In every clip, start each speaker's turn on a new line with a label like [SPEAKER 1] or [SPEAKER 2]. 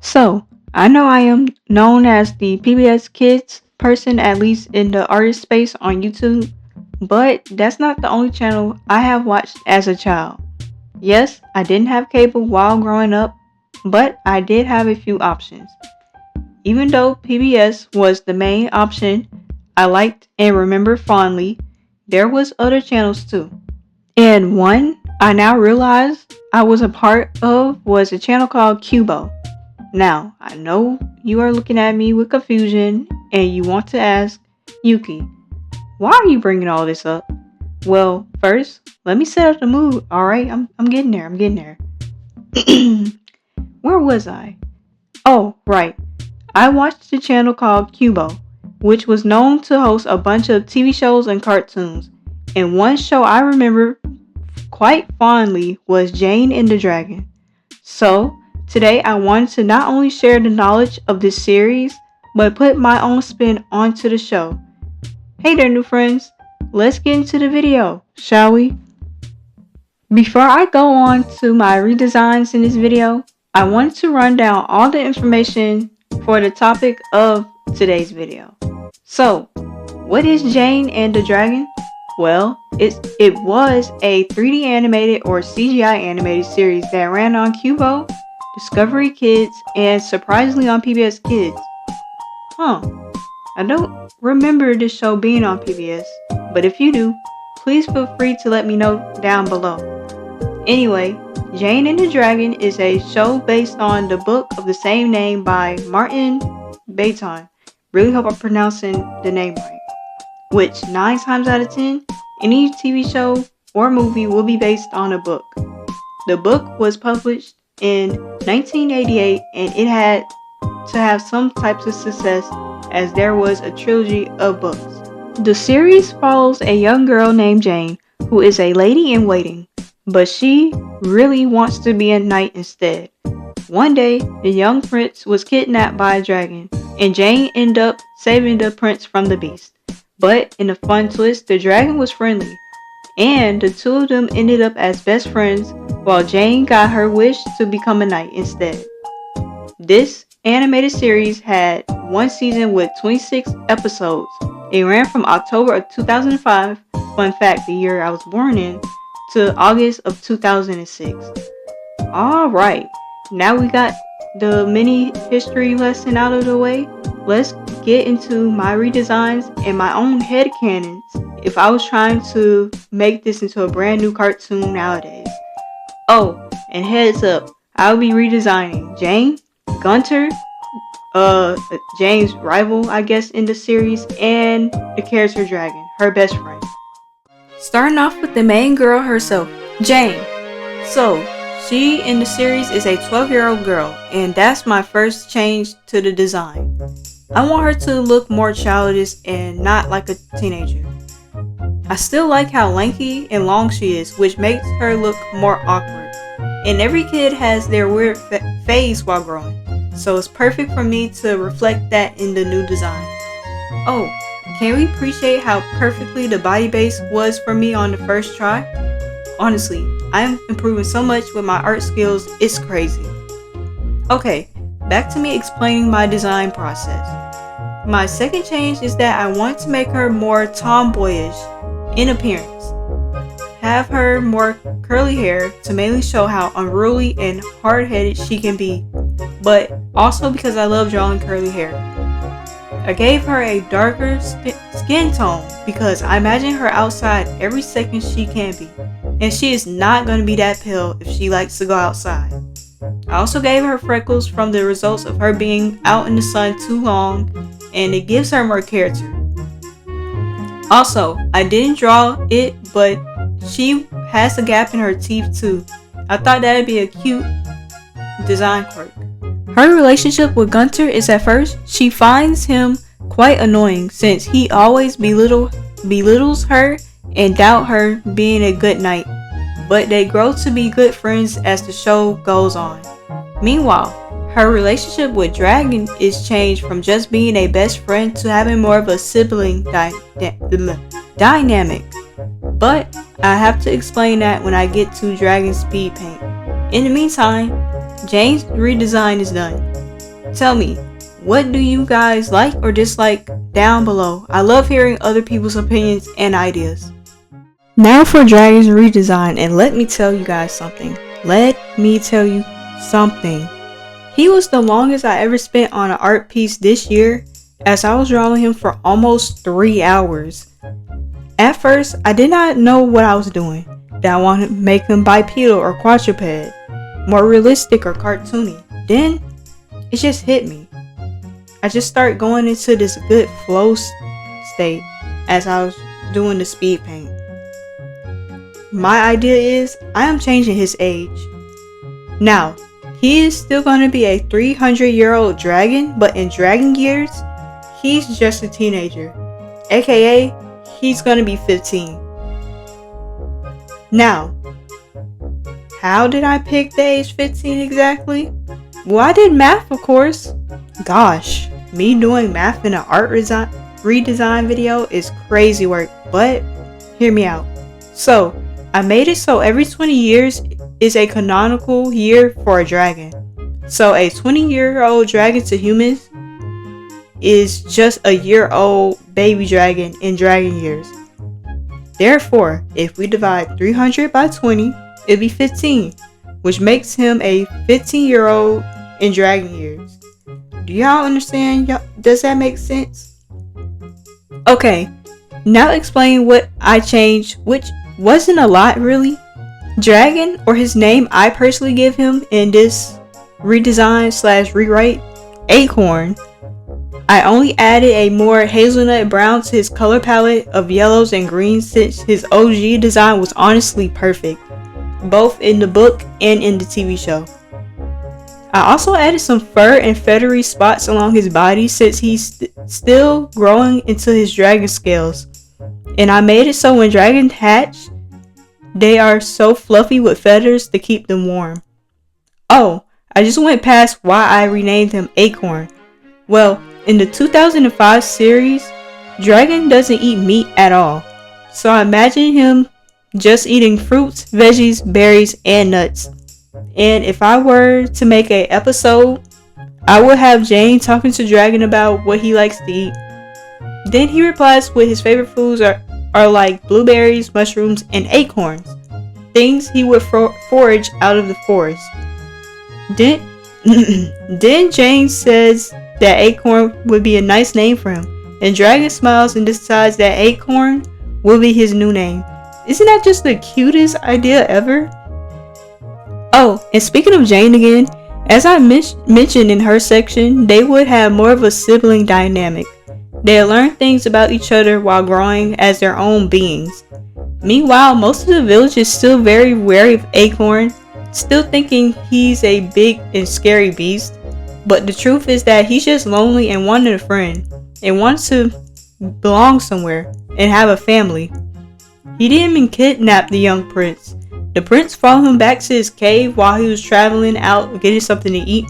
[SPEAKER 1] So, I know I am known as the PBS Kids person, at least in the artist space on YouTube, but that's not the only channel I have watched as a child. Yes, I didn't have cable while growing up, but I did have a few options. Even though PBS was the main option I liked and remember fondly, there was other channels too. And one I now realize I was a part of was a channel called Cubo. Now, I know you are looking at me with confusion and you want to ask, Yuki, why are you bringing all this up? Well, first, let me set up the mood, alright? I'm getting there, I'm getting there. Where was I? Oh, right. I watched a channel called Cubo, which was known to host a bunch of TV shows and cartoons. And one show I remember quite fondly was Jane and the Dragon. So, today I wanted to not only share the knowledge of this series, but put my own spin onto the show. Hey there, new friends. Let's get into the video, shall we? Before I go on to my redesigns in this video, I wanted to run down all the information for the topic of today's video. So, what is Jane and the Dragon? Well, it was a 3D animated or CGI animated series that ran on Cubo, Discovery Kids, and surprisingly on PBS Kids. I don't remember this show being on PBS, but if you do, please feel free to let me know down below. Anyway, Jane and the Dragon is a show based on the book of the same name by Martin Baton. Really hope I'm pronouncing the name right. Which 9 times out of 10, any TV show or movie will be based on a book. The book was published in 1988 and it had to have some types of success as there was a trilogy of books. The series follows a young girl named Jane who is a lady in waiting, but she really wants to be a knight instead. One day, the young prince was kidnapped by a dragon and Jane ended up saving the prince from the beast. But in a fun twist, the dragon was friendly, and the two of them ended up as best friends while Jane got her wish to become a knight instead. This animated series had one season with 26 episodes. It ran from October of 2005, fun fact, the year I was born in, to August of 2006. Alright, now we got the mini history lesson out of the way. Let's get into my redesigns and my own headcanons if I was trying to make this into a brand new cartoon nowadays. Oh, and heads up, I'll be redesigning Jane, Gunter, Jane's rival, I guess, in the series, and the character Dragon, her best friend. Starting off with the main girl herself, Jane. So, she in the series is a 12-year-old girl, and that's my first change to the design. I want her to look more childish and not like a teenager. I still like how lanky and long she is, which makes her look more awkward. And every kid has their weird phase while growing, so it's perfect for me to reflect that in the new design. Oh, can we appreciate how perfectly the body base was for me on the first try? Honestly, I'm improving so much with my art skills, it's crazy. Okay, back to me explaining my design process. My second change is that I want to make her more tomboyish in appearance. Have her more curly hair to mainly show how unruly and hard-headed she can be, but also because I love drawing curly hair. I gave her a darker skin tone because I imagine her outside every second she can be, and she is not going to be that pale if she likes to go outside. I also gave her freckles from the results of her being out in the sun too long, and it gives her more character. Also, I didn't draw it, but she has a gap in her teeth too. I thought that would be a cute design quirk. Her relationship with Gunter is at first, she finds him quite annoying since he always belittles her and doubt her being a good knight, but they grow to be good friends as the show goes on. Meanwhile, her relationship with Dragon is changed from just being a best friend to having more of a sibling dynamic. But I have to explain that when I get to Dragon Speed Paint. In the meantime, Jane's redesign is done. Tell me, what do you guys like or dislike down below? I love hearing other people's opinions and ideas. Now for Dragon's redesign, and let me tell you guys something. He was the longest I ever spent on an art piece this year, as I was drawing him for almost 3 hours. At first, I did not know what I was doing. Did I want to make him bipedal or quadruped, more realistic or cartoony? Then, it just hit me. I just started going into this good flow state as I was doing the speed paint. My idea is, I am changing his age. Now, he is still going to be a 300-year-old dragon, but in dragon years, he's just a teenager. AKA, he's going to be 15. Now, how did I pick the age 15 exactly? Well, I did math, of course. Gosh, me doing math in an art redesign video is crazy work, but hear me out. So, I made it so every 20 years is a canonical year for a dragon. So a 20-year-old dragon to humans is just a year-old baby dragon in dragon years. Therefore, if we divide 300 by 20, it'll be 15, which makes him a 15-year-old in dragon years. Do y'all understand? Does that make sense? Okay, now explain what I changed, which wasn't a lot really. Dragon, or his name I personally give him in this redesign / rewrite, Acorn. I only added a more hazelnut brown to his color palette of yellows and greens since his OG design was honestly perfect, both in the book and in the TV show. I also added some fur and feathery spots along his body since he's still growing into his dragon scales. And I made it so when dragons hatch, they are so fluffy with feathers to keep them warm. Oh, I just went past why I renamed him Acorn. Well, in the 2005 series, Dragon doesn't eat meat at all. So I imagine him just eating fruits, veggies, berries, and nuts. And if I were to make an episode, I would have Jane talking to Dragon about what he likes to eat. Then he replies what his favorite foods are like blueberries, mushrooms, and acorns, things he would forage out of the forest. Then Jane says that Acorn would be a nice name for him, and Dragon smiles and decides that Acorn will be his new name. Isn't that just the cutest idea ever? Oh, and speaking of Jane again, as I mentioned in her section, they would have more of a sibling dynamic. They learn things about each other while growing as their own beings. Meanwhile, most of the village is still very wary of Acorn, still thinking he's a big and scary beast. But the truth is that he's just lonely and wanted a friend, and wants to belong somewhere and have a family. He didn't even kidnap the young prince. The prince followed him back to his cave while he was traveling out getting something to eat,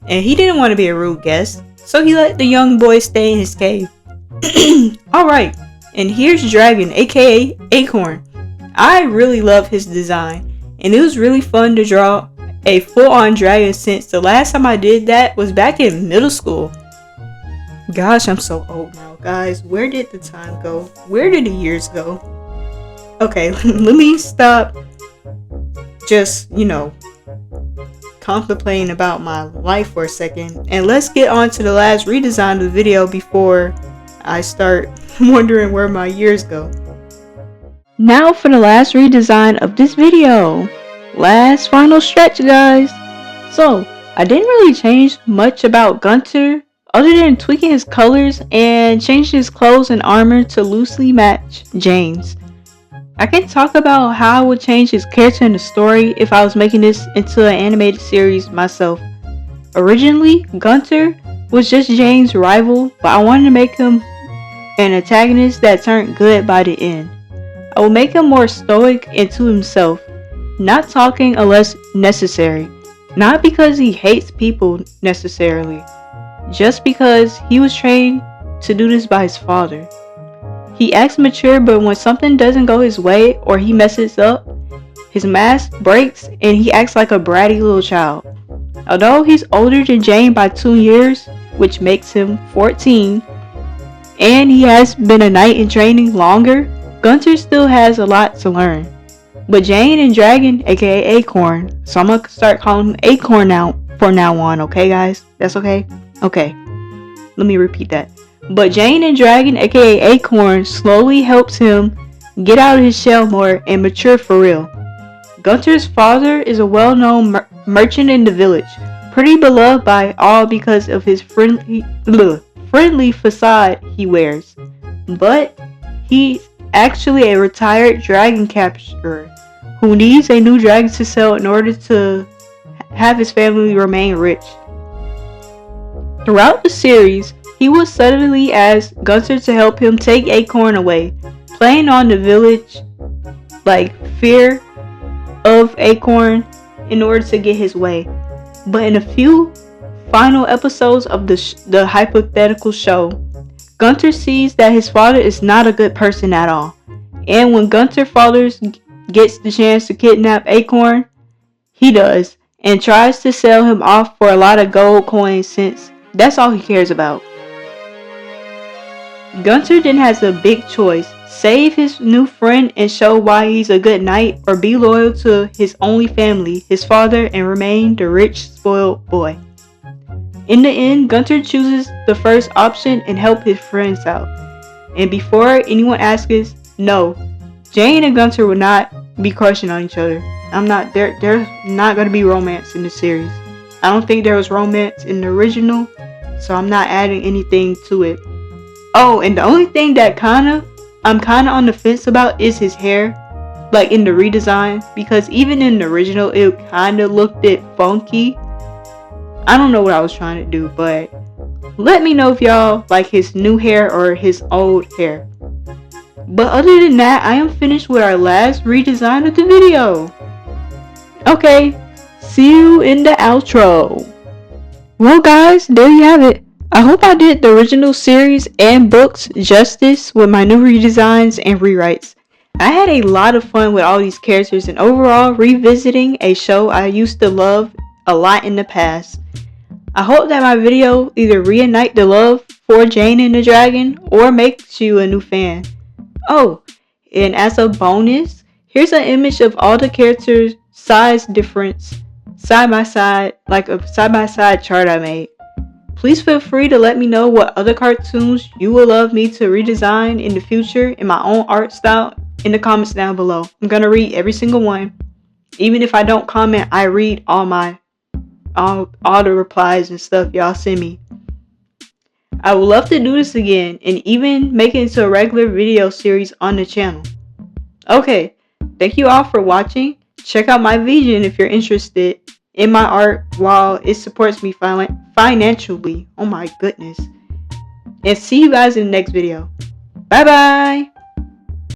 [SPEAKER 1] and he didn't want to be a rude guest, so he let the young boy stay in his cave. Alright, and here's Dragon, aka Acorn. I really love his design, and it was really fun to draw a full-on dragon since the last time I did that was back in middle school. Gosh, I'm so old now, guys. Where did the time go? Where did the years go? Okay, let me stop just, contemplating about my life for a second, and let's get on to the last redesign of the video before I start wondering where my years go. Now for the last redesign of this video. Last final stretch, guys. So, I didn't really change much about Gunter other than tweaking his colors and changing his clothes and armor to loosely match Jane's. I can talk about how I would change his character in the story if I was making this into an animated series myself. Originally, Gunter was just Jane's rival, but I wanted to make him an antagonist that turned good by the end. I will make him more stoic and to himself, not talking unless necessary, not because he hates people necessarily, just because he was trained to do this by his father. He acts mature, but when something doesn't go his way or he messes up, his mask breaks and he acts like a bratty little child. Although he's older than Jane by 2 years, which makes him 14, and he has been a knight in training longer, Gunter still has a lot to learn. But Jane and Dragon, aka Acorn, so I'm gonna start calling him Acorn now from now on, okay guys? That's okay? Okay. Let me repeat that. But Jane and Dragon, aka Acorn, slowly helps him get out of his shell more and mature for real. Gunter's father is a well-known merchant in the village, pretty beloved by all because of his friendly facade he wears. But he's actually a retired dragon capturer who needs a new dragon to sell in order to have his family remain rich. Throughout the series, he will subtly ask Gunter to help him take Acorn away, playing on the village fear of Acorn in order to get his way. But in a few final episodes of the hypothetical show, Gunter sees that his father is not a good person at all. And when Gunter fathers gets the chance to kidnap Acorn, he does, and tries to sell him off for a lot of gold coins since that's all he cares about. Gunter then has a big choice: save his new friend and show why he's a good knight, or be loyal to his only family, his father, and remain the rich, spoiled boy. In the end, Gunter chooses the first option and help his friends out. And before anyone asks, no, Jane and Gunter will not be crushing on each other. There's not going to be romance in the series. I don't think there was romance in the original, so I'm not adding anything to it. Oh, and the only thing that I'm kinda on the fence about is his hair, like in the redesign, because even in the original it kinda looked funky. I don't know what I was trying to do, but let me know if y'all like his new hair or his old hair. But other than that, I am finished with our last redesign of the video. Okay, see you in the outro. Well guys, there you have it. I hope I did the original series and books justice with my new redesigns and rewrites. I had a lot of fun with all these characters and overall revisiting a show I used to love a lot in the past. I hope that my video either reignite the love for Jane and the Dragon or makes you a new fan. Oh, and as a bonus, here's an image of all the characters' size difference side by side, like a side by side chart I made. Please feel free to let me know what other cartoons you would love me to redesign in the future in my own art style in the comments down below. I'm gonna read every single one. Even if I don't comment, I read all the replies and stuff y'all send me. I would love to do this again and even make it into a regular video series on the channel. Okay, thank you all for watching. Check out my Vision if you're interested in my art while it supports me financially. Oh my goodness. And see you guys in the next video. Bye bye.